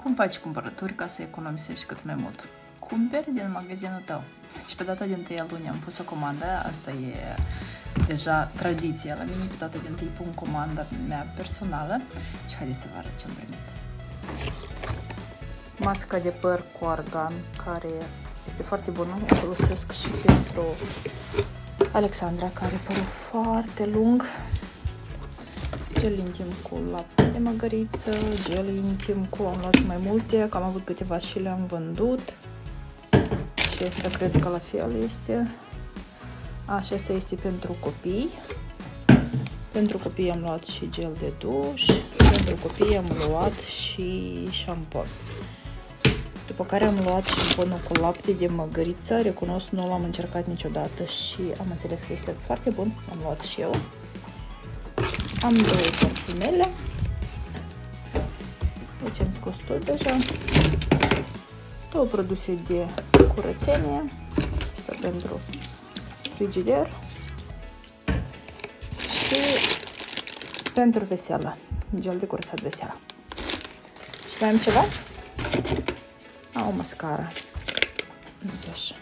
Cum faci cumpărături ca să economisești cât mai mult? Cumperi din magazinul tău. Deci pe data din 1 luni am pus o comandă, asta e deja tradiția la mine, pe data din 1 pun comanda mea personală și haideți să vă arăt ce am primit. Masca de păr cu argan, care este foarte bună, o folosesc și pentru Alexandra, care are părul foarte lung. Gel intim cu lapte de măgăriță, gel intim cu, am luat mai multe, că am avut câteva și le-am vândut. Și asta cred că la fel este. Așa, asta este pentru copii. Pentru copii am luat și gel de duș. Pentru copii am luat și șampon. După care am luat șamponul cu lapte de măgăriță. Recunosc, nu l-am încercat niciodată și am înțeles că este foarte bun. Am luat și eu. Am două parfumele. Deci am scos tot deja. Două produse de curățenie. Asta pentru frigider. Și pentru veselă. Gel de curățat vesela. Și mai am ceva? O mascara. Uite așa.